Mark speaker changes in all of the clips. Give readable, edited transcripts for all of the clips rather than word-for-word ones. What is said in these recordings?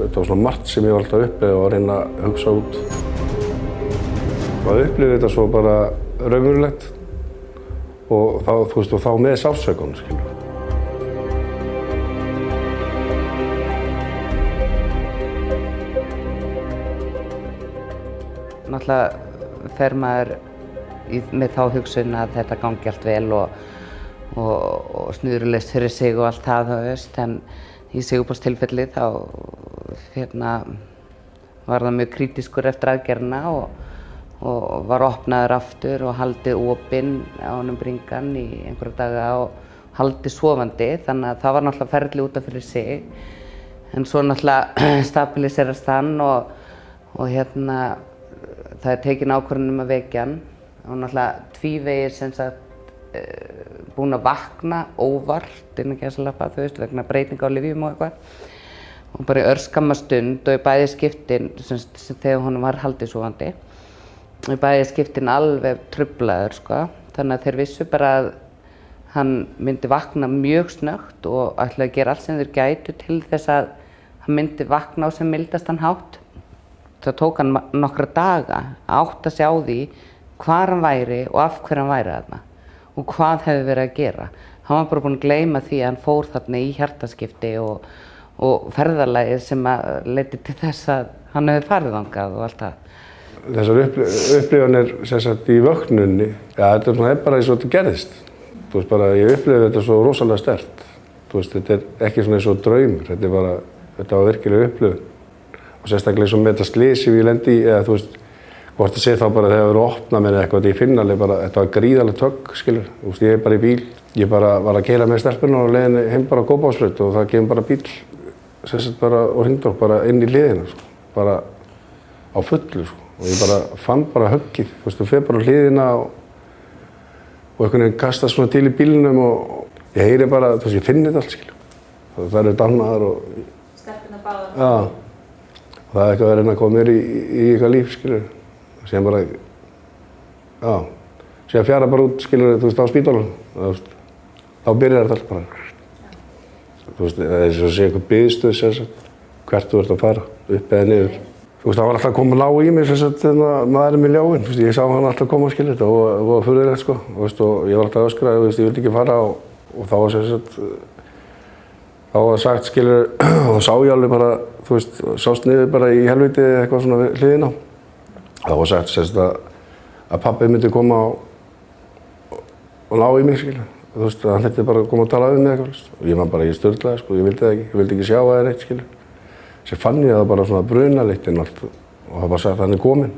Speaker 1: þetta var svona margt sem ég var alltaf uppi og að reyna að hugsa út. Að upplifa þetta svo bara raunverulegt og þá, þú veist, og þá með sársaukanum, skilur.
Speaker 2: Náttúrulega fer maður með þá hugsun að þetta gangi allt vel og snurðulaust fyrir sig og allt það, þú veist, en í Sigurpóstilfelli þá var það mjög krítískur eftir aðgerðina og var opnaður aftur og haldið opinn á honum Bringan í einhverja daga og haldið sofandi, þannig að það var náttúrulega ferli út af fyrir sig. En svo náttúrulega stabiliserast hann og það er tekin ákvörðun að vekja hann og náttúrulega tvívegis sem sagt búinn að vakna óvart innan gæsalappa, þú veist, vegna breytinga á lyfjum og eitthvað og bara í örskamma stund og í bæði skiptin þegar honum var haldið sofandi og í bæði skiptin alveg truflaður, sko, þannig að þeir vissu bara að hann myndi vakna mjög snöggt og ætlaði að gera allt sem þeir gætu til þess að hann myndi vakna á sem mildastan hátt. Það tók hann nokkra daga að átta sig á því hvar hann væri og af hverju hann væri þarna og hvað hefði verið að gera. Hann var bara búinn að gleyma því að hann fór þarna í hjartaskipti og ferðalagið sem leiddi til þess að hann hefði farið þangað og allt það.
Speaker 1: Þessar upplifanir sem sagt í vöknunni, ja, þetta er bara eins og þetta gerðist. Þú veist, bara ég upplifi þetta svo rosalega sterkt. Þú veist, þetta er ekki svona eins og draumur, þetta var virkilega upplifun. Og sérstaklega eins og með þetta slys sem ég lendi í, eða þú veist, hvort það sé þá bara þegar það verið að opna mér eitthvað, þetta ég finn alveg bara, þetta var gríðarlega tögg, skilur. Þú veist, ég er bara í bíl, ég bara var að keyra með stelpuna og leiðinni heim bara á Kópavogsbraut og það kemur bara bíl, sem sagt bara, og hringdór bara inn í hliðina, sko, bara á fullu, sko. Og ég bara fann bara höggið, þú veist, þú fer bara á hliðina og einhvern veginn kastast svona til í bílnum og ég heyri bara, þú veist, ég finn þetta allt, skilur. Það eru dannaðar og...
Speaker 3: Stelpuna báðar.
Speaker 1: Já. Og það er eitthvað að reyna að koma mér í eitthvað líf, skilur. Síðan bara, já, síðan fjara bara út, skilur, þú veist, á spítalanum. Þá byrjar þetta allt bara. Þú veist, það er eins og að segja eitthvað biðstöð, sem sagt, hvert þú ert að fara, upp eða niður. Þú veist, það var alltaf að koma lág í mig, sem sagt, maðurinn með ljáinn. Þú veist, ég sá hann alltaf að koma, skilur, þetta var furðulegt, sko. Þú veist, og ég var alltaf að öskra, þú veist, ég vildi ekki fara og þá var sem sagt, þá var sagt, skilur, og þá sá ég alveg bara, þú veist, sást niður bara í helviti eða eitthvað svona við hliðina á. Þá var sagt, sem sagt, að pabbi myndi koma og ná í mig, skilur. Þú veist, hann hætti bara að koma og tala við mig eitthvað, og ég var bara, ég sturlaði, sko, ég vildi ekki sjá það neitt, skilur. Sér fann ég það bara svona brunalyktin allt og það bara sagt að hann er kominn.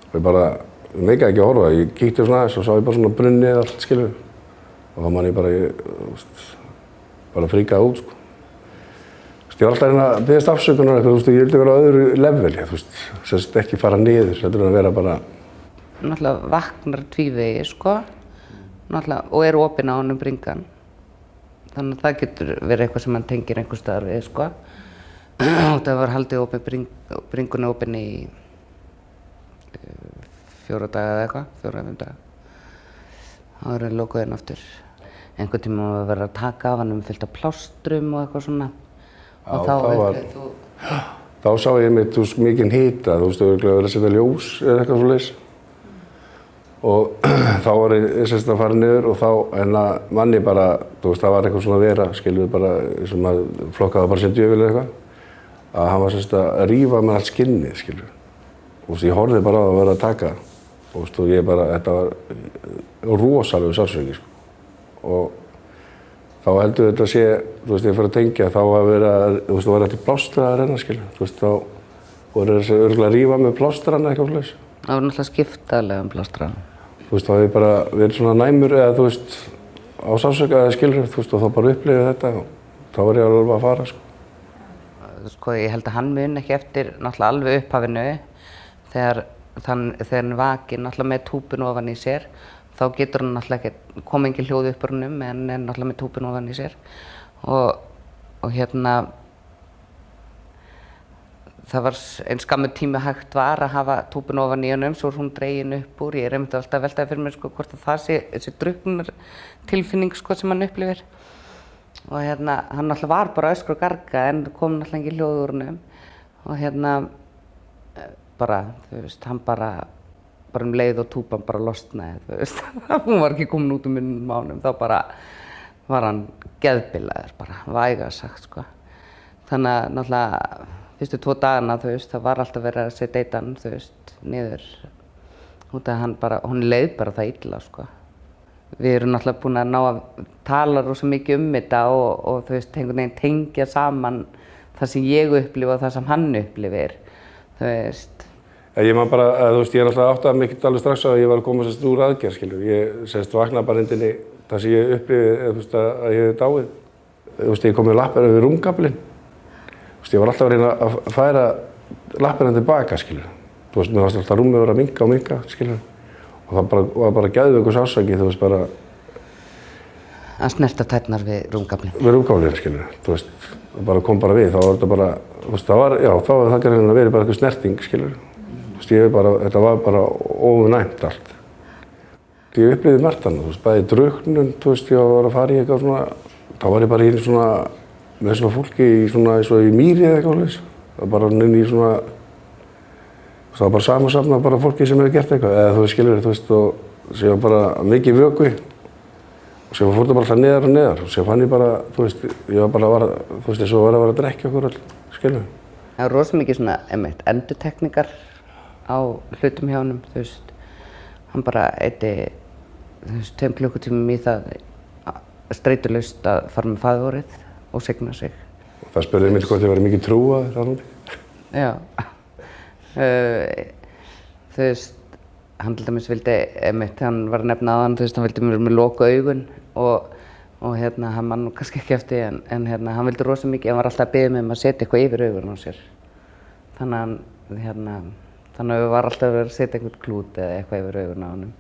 Speaker 1: Og ég bara, ég meikaði ekki að horfa, ég kíkti svona aðeins og sá ég bara svona brunnið allt, skilur. Og þá man ég bara, bara fríkaði út, sko. Ég var alltaf að reyna að biðjast afsökunar eitthvað, þú veist, ég vildi vera á öðru leveli, þú veist, sérst ekki fara niður, þetta er að vera bara...
Speaker 2: Náttúrulega vaknar tvívegi, sko, náttúrulega, og er opinn á honum Bringan. Þannig að það getur verið eitthvað sem hann tengir einhvers staðar við, sko. Það var haldið Bringunni opinn í 4 daga eða eitthvað, 4-5 daga. Það var lokuðinn aftur. Einhvern tíma var verið að taka af hann fullt af plástrum og eitthvað svona. Og
Speaker 1: þá sá ég einmitt, þú veist, mikinn hita, þú veist, örugglega verið að setja ljós eða eitthvað svoleiðis. Og þá var ég semst að fara niður og þá, en að manni bara, þú veist, það var eitthvað svona vera, skilur bara, eins og maður flokkaði bara sem djöful eða eitthvað, að hann var semst að rífa með allt skinnið, skilur. Þú veist, ég horfði bara á að vera að taka, þú veist, og ég bara, þetta var rosalegu sársauki, sko. Og þá heldur þetta að sé, þú veist, ég fyrir að tengja, þá var verið að, þú veist, það var eftir plástra að reyna, skilur. Þú veist, þá voru þessi örugglega að rífa með plástrana eitthvað svoleiðis.
Speaker 2: Það var náttúrulega skiptalega plástrana.
Speaker 1: Þú veist, þá hef ég bara verið svona næmur eða, þú veist, á sársauka eða skilur, þú veist, og þá bara upplifið þetta og þá var ég alveg að fara, sko.
Speaker 2: Sko, ég held að hann mun ekki eftir náttúrulega alveg upphafinu þegar hann vakir náttúrulega með túpun ofan í sér. Þá getur hann náttúrulega ekki, kom engin hljóð upp úr honum en er náttúrulega með túpun ofan í sér. Og það var eins skammur tími hægt var að hafa túpun ofan í honum, svo hún dregin upp úr. Ég er einmitt alltaf að veltaði fyrir mér, sko, hvort að það sé þessi drukknar tilfinning, sko, sem hann upplifir. og hann alltaf var bara öskur og garga en kom alltaf ekki hljóð úr honum og bara, þú veist, hann bara leið og túpan bara losnaði, þú veist, hún var ekki komin út munnum á honum, þá bara var hann geðbilaður bara, vægast sagt, sko. Þannig að náttúrulega fyrstu 2 dagana, þú veist, það var alltaf verið að sedata hann, þú veist, niður út af hún leið bara það illa, sko. Við erum náttúrulega búin að ná að tala rosa mikið þetta og þú veist, einhvern veginn tengja saman það sem ég upplifi og það sem hann upplifir, þú veist.
Speaker 1: Ég man bara, þú veist, ég alltaf áttað mikið alveg strax að ég var að koma úr aðgerð, skilur. Ég vaknaði bara inn í það sem ég upplifi, þú veist, að ég hef dáið. Þú veist, ég kom með lappir yfir rúmgaflinn. Þú veist, ég var alltaf að reyna að færa lappirna tilbaka, skilur. Þú veist, mér varst alltaf rúmið að vera að minnka og minnka, skilur. Og það var bara geðveikur sársauki, þú veist, bara...
Speaker 2: Að snerta tærnar við rúmgaflinn.
Speaker 1: Við rúmgaflinn, skilur. Þú veist, það bara kom bara við. Þá var þetta bara, þú veist, þá var það greinilega verið bara eitthvað snerting, skilur. Þú veist, þetta var bara ónæmt allt. Ég upplifði margt annað, þú veist, bæði drukknun, þú veist, ég var að fara í eitthvað svona... Þá var ég bara í svona, með svona fólki eins og í mýri eða eitthvað svoleiðis. Það var bara inn í svona... Það var bara samansafnað bara fólki sem hefur gert eitthvað, eða þú veist, skilur, þú veist, og sér var bara mikið vökvi. Og sér fór það bara alltaf neðar og neðar, og sér fann ég bara, þú veist, ég var bara, þú veist, eins og var að vera að drekja okkur all, skilur.
Speaker 2: Það var rosa mikið svona, endurtekningar á hlutum hjá honum, þú veist. Hann bara eyddi, þú veist, 2 klukkutímum í það streitulaust að fara með faðirvorið og signa sig.
Speaker 1: Og það spurði mig hvort ég væri mikið trúaður þarna úti.
Speaker 2: Já. Þú veist, hann til dæmis vildi, hann var að nefna áðan, þú veist, hann vildi mér með loku augun og hann man nú kannski ekki eftir en hann vildi rosa mikið, hann var alltaf að biðja mig að setja eitthvað yfir augun á sér. Þannig að við var alltaf að vera að setja einhvern klút eða eitthvað yfir augun á honum.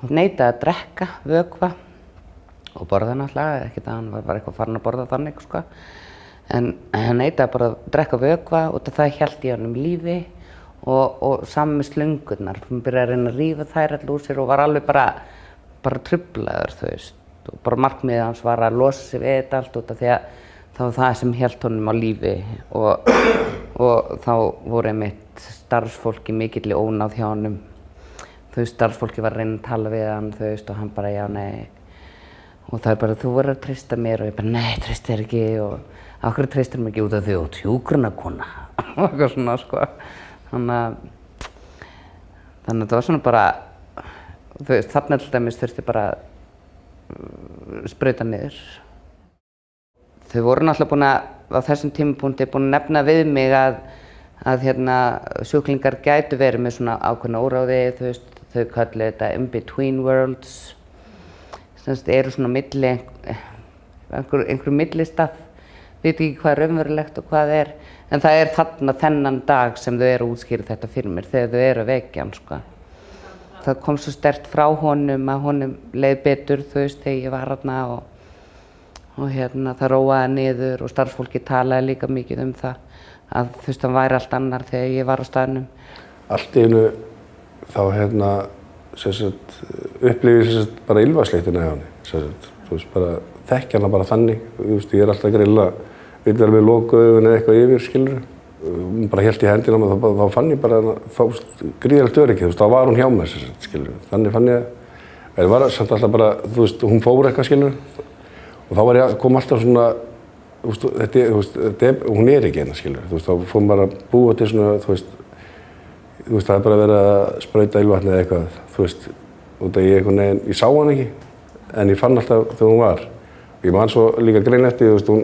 Speaker 2: Hún neitaði að drekka vökva og borða náttúrulega, ekki það, hann var bara eitthvað farin að borða þannig, sko. En hann neitaði bara að drekka vökva og það hélt í honum lífi og saman með slöngurnar. Hún byrjaði að reyna að rífa þær allir úr sér og var alveg bara truflaður, þú veist. Og bara markmiðið hans var að losa sig við þetta allt út af því að það var það sem hélt honum á lífi og þá voru einmitt starfsfólki mikilli ónáð hjá honum. Þú veist, starfsfólki var að reyna að tala við hann, þú veist, og hann bara já, nei. Og það bara, þú verður að treysta mér og ég bara, nei, treysta þér ekki og af hverju treystir mér ekki út af því og hjúkrunarkona og eitthvað svona, sko. Þannig að það var svona bara, þú veist, þarna til dæmis þurfti bara sprauta niður. Þau voru náttúrulega búin að, á þessum tímapunkti, búin að nefna við mig að sjúklingar gætu verið með svona ákveðna óráði, þú veist, þau kölluðu þetta in-between worlds. Þannig eru svona milli, einhverju millistað, veit ekki hvað er raunverulegt og hvað er. En það er þarna þennan dag sem þau eru að útskýra þetta fyrir mér, þegar þau eru að vekja hann, sko. Það kom svo sterkt frá honum að honum leið betur, þú veist, þegar ég var þarna og það róaði niður og starfsfólki talaði líka mikið um það að þú veist, hann væri allt annar þegar ég var á staðnum.
Speaker 1: Allt í einu þá upplifir bara ylfarsleitina hjá henni, þú veist, bara þekkja hana bara þannig, þú veist, ég er alltaf grilla, vil vera með loku augun eða eitthvað yfir, skilur. Hún bara hélt í hendina á mig, þá fann ég bara þá gríðarlegt öryggi, þú veist, þá var hún hjá mér, skilur. Þannig fann ég, það var samt alltaf bara, þú veist, hún fór eitthvað, skilur. Og þá kom alltaf svona, þú veist, hún er ekki eina, skilur. Þú veist, þá fór maður að búa til svona, þú veist, það er bara verið að sprauta ylvatni eða eitthvað, þú veist, út af ég sá hann ekki, en ég fann alltaf þegar hún var. Ég man svo líka greinilega eftir, þú veist, hún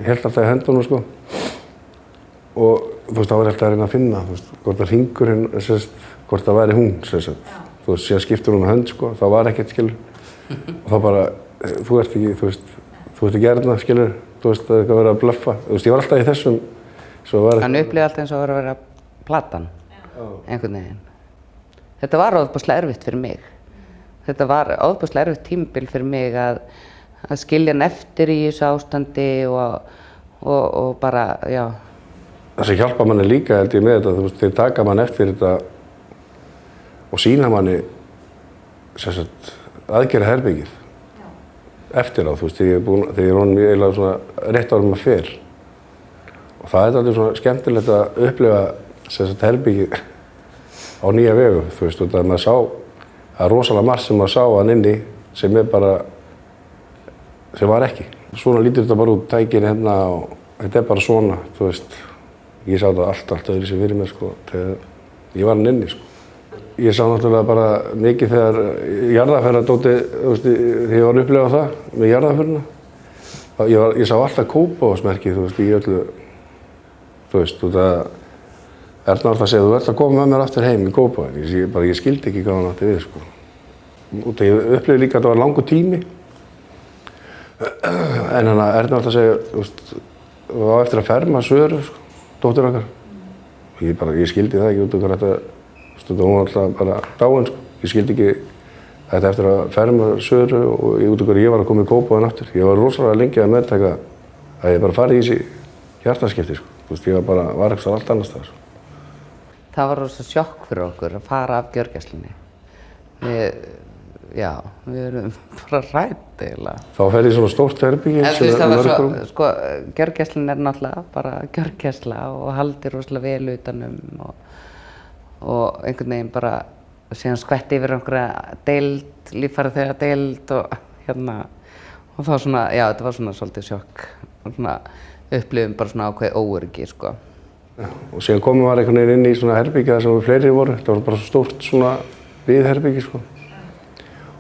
Speaker 1: hélt alltaf í hendunum, sko. Og þú veist, þá var ég alltaf að reyna að finna, þú veist, hvort það hringurinn, hvort það væri hún, þú veist, síðan skiptur hún með hönd, sko, þá var ekkert, skilur. Og þá bara, þú ert ekki, þú ert ekki erna, skilur, þú veist, það er eitthvað að vera að blöffa. Þú veist, ég var alltaf í þessum, svo var
Speaker 2: hann upplifði alltaf eins og að vera platan, einhvern veginn. Þetta var ofboðslega erfitt fyrir mig. Þetta var ofboðslega erfitt tímabil fyrir mig að skilja hann eftir í þessu ástandi og bara, já.
Speaker 1: Það sem hjálpa manni líka, held ég, með þetta, þú veist, þeir taka manni eftir þetta og sýna manni, aðgera herbergið. eftir á, þú veist, þegar ég er honum eiginlega svona rétt árum að fer. Og það er alltaf svona skemmtilegt að upplifa sem sagt herbergið á Nýja Vegu, þú veist, og það maður sá, það er rosalega margt sem maður sá hann inni sem er bara, sem var ekki. Svona lítur þetta bara út, tækin hérna og þetta er bara svona, þú veist. Ég sá þetta allt öðru sem fyrir mér, sko, þegar ég var hann inni, sko. Ég sá náttúrulega bara mikið þegar jarðarferðardóti, þú veist, þegar ég var að upplifa það með jarðarferðina. Ég sá alltaf Kópavogsmerkið, þú veist, í öllu, þú veist, og það Erna alltaf að segja, þú ert að koma með mér aftur heim í Kópavogi. Ég skildi ekki hvað hann átti við, sko. Og ég upplifði líka að þetta var langur tími. En Erna alltaf að segja, þú veist, og á eftir að ferma Söru, sko, dóttir okkar. Ég skildi það ekki út af þetta. Hún var alltaf bara dáin, sko. Ég skildi ekki þetta eftir að ferma Söru og út af hverju ég var að koma í Kópavoginn aftur. Ég var rosalega lengi að meðtaka að ég bara farið í þessi hjartaskipti, sko. Þú veist, ég var eitthvað allt annars staðar, sko.
Speaker 2: Það var rosa sjokk fyrir okkur að fara af gjörgæslunni. Við erum bara hrædd eiginlega.
Speaker 1: Þá fer ég svona stórt herbyggi sem er mörgum.
Speaker 2: Sko, gjörgæslun er náttúrulega bara gjörgæsla og haldir rosalega vel utanum og einhvern veginn bara síðan skvetti yfir einhverja deild, líffæraþega deild og hérna. Og þá svona, þetta var svona svolítið sjokk. Og svona upplifum bara svona ákveðið óöryggi, sko.
Speaker 1: Já, og síðan komum við einhvern veginn inn í svona herbyggi þar sem við fleiri voru. Þetta var bara svo stórt svona viðherbyggi, sko.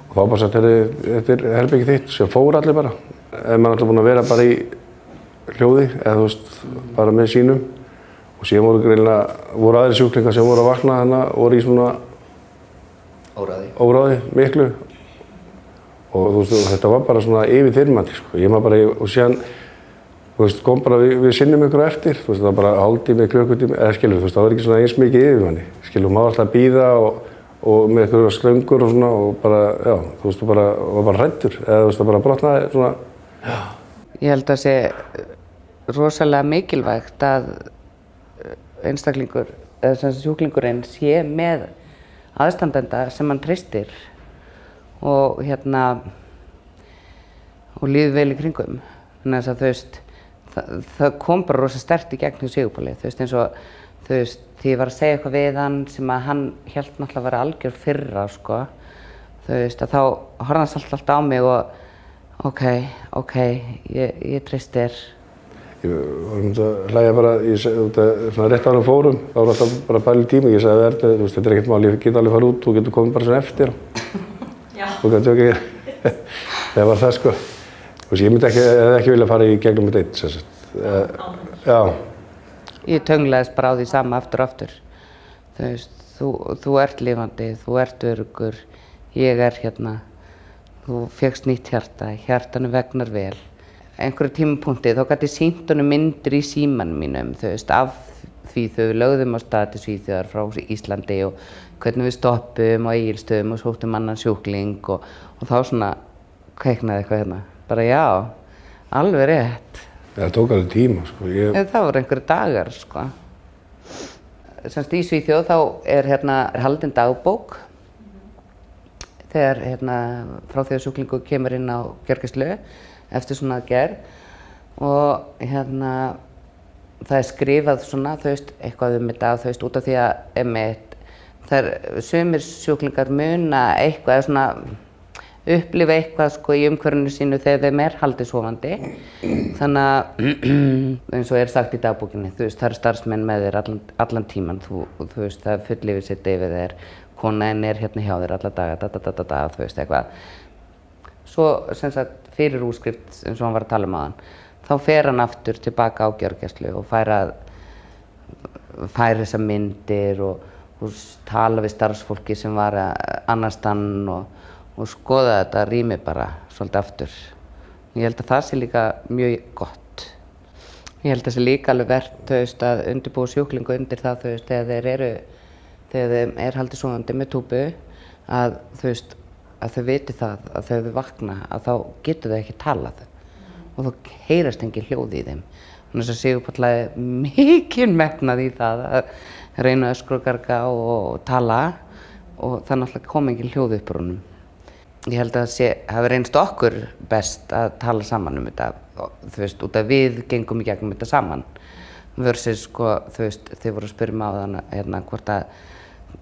Speaker 1: Og þá bara sagt, þetta er herbyggið þitt, sem fór allir bara. Ef maður alltaf búinn að vera bara í hljóði, eða þú veist, bara með sínum. Og síðan voru aðrir sjúklingar sem voru að vakna þarna, voru í svona óráði miklu. Og þú veist, þetta var bara svona yfirþyrmandi, sko. Ég maður bara, og síðan, þú veist, kom bara við sinnum ykkur á eftir, þú veist, það var bara hálftími, klukkutími, eða skilur, þú veist, það var ekki svona eins mikið yfir manni. Skilur, maður var alltaf að bíða og með ykkur slöngur og svona og bara, þú veist, var bara hræddur, eða þú veist, það bara brotnaði svona. Já.
Speaker 2: Ég held að það sé rosalega mikilvægt að einstaklingur, eða sem sjúklingurinn sé með aðstandenda sem hann treystir og og líður vel í kringum. Þannig að þú veist, það kom bara rosa sterkt í gegn hjá Sigurpáli, þú veist, eins og þú veist, því ég var að segja eitthvað við hann sem að hann hélt náttúrulega að vera algjör fyrra, sko, þú veist, að þá horfði hann alltaf á mig og ok, ég treysti þér.
Speaker 1: Ég var að hlæja bara, svona rétt ára fórum, þá var alltaf bara að pæla í tíma, ég sagði Erni, þú veist, þetta er ekkert mál, ég get alveg fara út, þú getur komið bara svona eftir. Já. Þú getur ekki, það var það, sko. Þú veist, ég myndi ekki vilja fara í gegnum með einn, sem sagt. Já.
Speaker 2: Ég tönglaðist bara á því sama aftur og aftur. Þú veist, þú ert lifandi, þú ert öruggur, ég er hérna, þú fékkst nýtt hjarta, hjartanu vegnar vel. Einhverju tímapunkti þá gat ég sýnt honum myndir í símanum mínum, þú veist, af því þau lögðum á stað til Svíþjóðar frá Íslandi og hvernig við stoppum á Egilsstöðum og sóttum annan sjúkling og þá svona kveiknaði eitthvað hérna. Bara já, alveg rétt.
Speaker 1: Það tók alveg tíma, sko.
Speaker 2: Það voru einhverju dagar, sko. Semst í Svíþjóð þá er haldin dagbók þegar frá því að sjúklingur kemur inn á gjörgæslu eftir svona aðgerð og það er skrifað svona, þú veist, eitthvað þetta, þú veist, út af því að sumir sjúklingar muna eitthvað eða svona upplifa eitthvað, sko, í umhverfinu sínu þegar þeim er haldið sofandi. Þannig að, eins og er sagt í dagbókinni, þú veist, það eru starfsmenn með þér allan tíman, þú veist, það er full yfirsitt yfir þér, konan er hjá þér alla daga, þú veist, eitthvað. Svo, sem sagt, fyrir útskrift, eins og hann var að tala um áðan, þá fer hann aftur tilbaka á gjörgæslu og fær þessar myndir og tala við starfsfólki sem var annars staðar og skoða þetta rými bara svolítið aftur. Ég held að það sé líka mjög gott. Ég held að það sé líka alveg verðt, þú veist, að undirbúa sjúklingu undir það, þú veist, þegar þeim er haldið sofandi með túbu, að þú veist, að þau viti það, að þegar þau vakna, að þá getur þau ekki talað og þá heyrast engin hljóð í þeim. Þannig að Sigurpáll lagði mikinn metnað í það að reyna að öskra og garga og tala og það náttúrulega kom engin hljóð upp úr honum. ég held að það hafi reynst okkur best að tala saman þetta, þú veist, út að við gengum í gegnum þetta saman versus, sko, þú veist, þið voru að spyrja mig á þann hvort að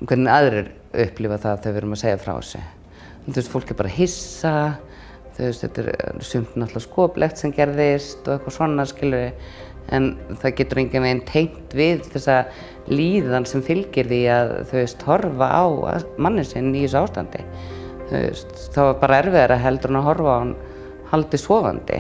Speaker 2: hvernig aðrir upplifa það þegar við erum að segja frá þessu. Þú veist, fólk bara hissa, þú veist, þetta sumt náttúrulega skoplegt sem gerðist og eitthvað svona, skilur en það getur enginn veginn tengt við þessa líðan sem fylgir því að, þú veist, horfa á mannin sinn í þessu ástandi. Þú veist, það var bara erfiðara heldur en að horfa á hann haldið sofandi.